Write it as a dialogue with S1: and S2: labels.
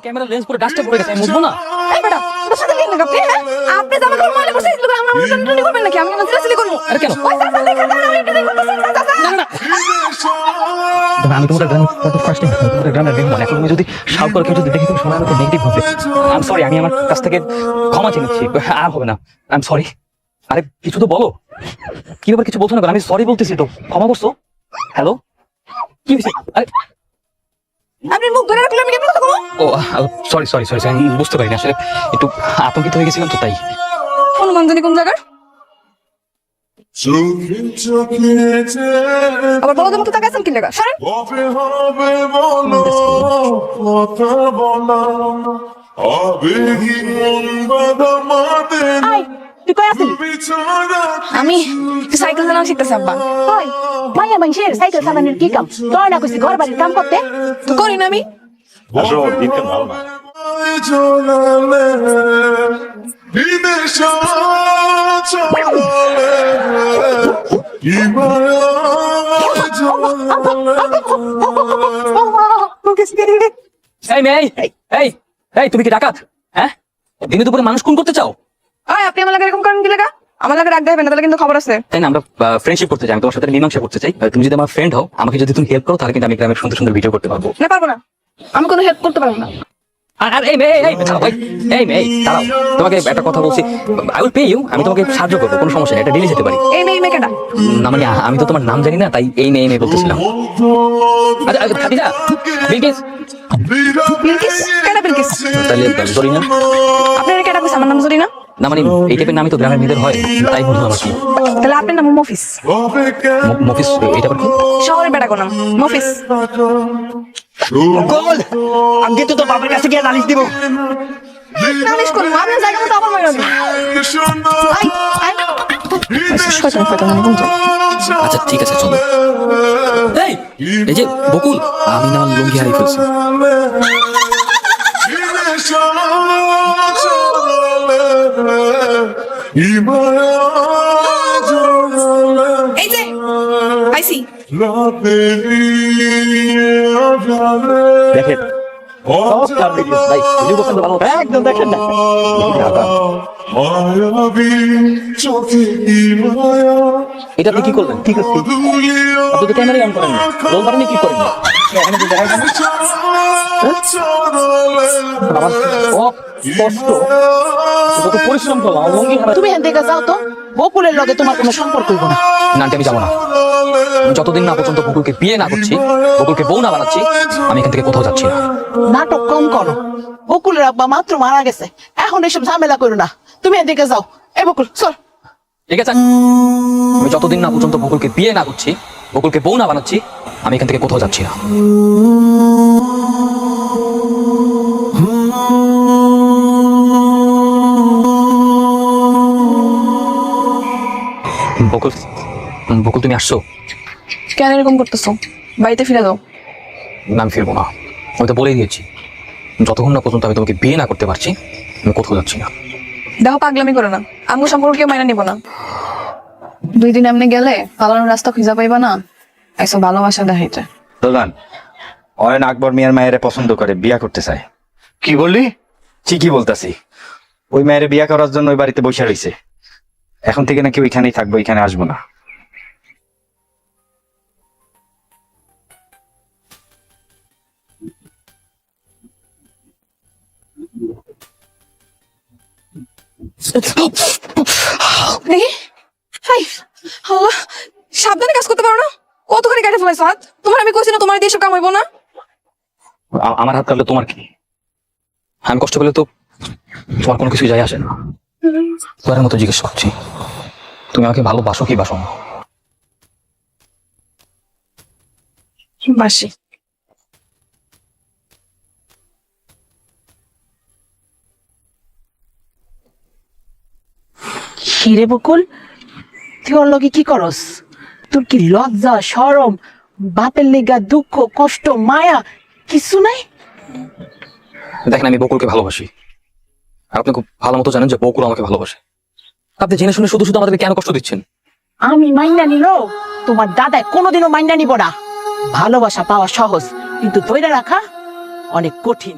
S1: Camera lens পুরো ডাস্টে পড়ে গেছে, আমি মুছবো না।
S2: এই বেটা তোর সাথে লিন না আপনি আপনি জামা কাপড় ময়লা করতে দিল আমার টুনি করবেন নাকি আমি সিরিয়াসলি করব
S1: আরে কেন?
S2: ওই চাচা দেখেন না আমি টুনি করতেছি চাচা
S1: না না আমি তোমাদের গ্রাম ফার্স্ট টাইম তোমাদের গ্রামের দেখবো না। এখন তুমি যদি সাউ করে কেউ যদি দেখি তুমি সবাই আমাকে নেগেটিভ ভাববে। আই এম সরি, আমি আমার কাছ থেকে ক্ষমা চেয়ে নিচ্ছি, আর হবে না। I am sorry. আরে কিছু তো বলো, কি ব্যাপার? কিছু বলছো না কেন? আমি সরি বলতেছি তো, ক্ষমা করছো। হ্যালো, কি হয়েছে? আরে
S2: আপনি মুখ ধরে রাখলে আমি কেমন কথা বলবো
S1: ও সরি সরি সরি, আমি বুঝতে পারিনি আসলে, একটু আতঙ্কিত হয়ে গেছিলাম তো তাই।
S2: অনুমান জানি কোন জায়গার আবার বলো তোমাকে তাকাইছেন কি লাগা সরেন আই তুই কই আছিস আমি সাইকেল চালানো শিখতেছি আব্বা
S3: হয় মাইয়া মানুষের সাইকেল চালানোর কি কাম তোর না কইছি ঘর বাড়ির কাম করতে
S2: তো করি না আমি
S4: আসলে দিনকাল ভালো না।
S1: এই মেয়ে, এই এই তুমি কি ডাকাত? হ্যাঁ, দিনে দুপুরে মানুষ খুন করতে চাও?
S2: আয় আপনি আমার লাগে এরকম করেন কি লাগা আমার লাগে রাখ দেবেন না তাহলে কিন্তু খবর আছে
S1: তাই না, আমরা ফ্রেন্ডশিপ করতে চাই, আমি তোমার সাথে মীমাংসা করতে চাই। তুমি যদি আমার ফ্রেন্ড হও, আমাকে যদি তুমি হেল্প করো, তাহলে কিন্তু আমি গ্রামের সুন্দর সুন্দর ভিডিও করতে পারবো।
S2: না পারবো না আমি কোনো হেল্প করতে পারবো না
S1: আর এই মেয়ে, এই মেয়ে দাঁড়াও, তোমাকে একটা কথা বলছি, আই উইল পে ইউ, আমি তোমাকে সাহায্য করবো, কোনো সমস্যা নেই, এটা ডেলি যেতে পারি।
S2: এই মেয়ে কেডা
S1: না মানে আমি তো তোমার নাম জানি না, তাই এই মেয়ে বলতেছিলাম। আচ্ছা খাদিজা, বিলকিস,
S2: বিলকিস কেডা বিলকিস
S1: তাহলে জরিনা।
S2: আপনার কেডা কইছে আমার নাম জরিনা
S1: না মানে এই টাইপের নামই তো গ্রামের মেয়েদের হয়, তাই বললাম আর কি।
S2: তাহলে আপনার নাম মফিস
S1: মফিস, এটা আবার কি?
S2: শহরের বেড়া কোন নাম মফিস
S5: গোল আমি কিন্তু তো বাবার কাছে গিয়ে নালিশ দিব।
S2: নালিশ করবো আপনার জায়গা মতো আমার মাইরা দিন আই আই শয়তান শয়তান মানে কোন
S1: আচ্ছা ঠিক আছে চলো। এই যে বকুল, আমি না আমার লুঙ্গি হারিয়ে ফেলছি।
S2: এই যে পাইছি
S1: দেখেন ভাই, ভিডিও করছেন তো ভালো হতো।
S5: একদম দেখেন না
S1: এটা আপনি কি করবেন? ঠিক আছে, আপনি তো ক্যামেরাই অন করেন না, রোল বাটনে ক্লিক করেন না। আমার কষ্ট, কত পরিশ্রম করলাম, আমার লুঙ্গি হারাই।
S3: তুমি এখান থেকে যাও তো বকুলের লগে তোমার কোনো সম্পর্ক হইব না
S1: না আন্টি, আমি যাবো না। আমি যতদিন না পর্যন্ত বকুলকে বিয়ে না করছি, বকুলকে বউ না বানাচ্ছি, আমি এখান থেকে কোথাও যাচ্ছি না।
S3: নাটক কম করো বকুলের আব্বা মাত্র মারা গেছে এখন এসব ঝামেলা করো না তুমি এদিকে যাও এ বকুল চল
S1: ঠিক আছে, আমি যতদিন না পর্যন্ত বকুলকে বিয়ে না করছি, বকুলকে বউ না বানাচ্ছি, আমি এখান থেকে কোথাও যাচ্ছি না। বকুল, বকুল তুমি আসছো?
S2: কেন এরকম করতেছো বাড়িতে ফিরে যাও
S1: না আমি ফিরবো না, আমি তো বলেই দিয়েছি, যতক্ষণ না পর্যন্ত আমি তোমাকে বিয়ে না করতে পারছি, আমি কোথাও যাচ্ছি না।
S2: দেখো পাগলামি করো না আমগো সম্পর্ক কেউ মাইনা নিব না 2 দিন এমনি গেলে পালানোর রাস্তা খুঁজে পাইবা না একশো ভালোবাসা দেখাইতে
S4: প্রধান অয়ন আকবর মিয়ার মায়ের পছন্দ করে, বিয়া করতে চায়।
S5: কি বললি?
S4: ঠিকই বলতাছি, ওই মায়ের বিয়া করার জন্য ওই বাড়িতে বসে রয়েছে। এখন থেকে নাকি ওইখানেই থাকবো, এখানে আসবো না।
S2: দেখি হাই আল্লাহ সাবধানে কাজ করতে পারো না কতখানি কেটে ফেলাইছো হাত তোমার আমি কইছি না তোমার দিয়ে সব কাম হইব না
S1: আমার হাত কাটলে তোমার কি? আমি কষ্ট পেলে তো তোমার কোনো কিছু যায় আসে না। তোমার মতো জিজ্ঞেস করছি, তুমি আমাকে ভালোবাসো কি বাসো না?
S2: বাসি
S3: হিরে বকুল তুই ওর লগে কি করস তোর কি লজ্জা শরম বাপের লেগা দুঃখ কষ্ট মায়া কিছু নাই
S1: দেখেন আমি বকুলকে ভালোবাসি, আর আপনি খুব ভালো মতো জানেন যে বকুল আমাকে ভালোবাসে। আপনি জেনে শুনে শুধু শুধু আমাদেরকে কেন কষ্ট দিচ্ছেন?
S3: আমি মাইনা নিল তোমার দাদায় কোনোদিনও মাইনা নিব না ভালোবাসা পাওয়া সহজ কিন্তু ধৈর্য রাখা অনেক কঠিন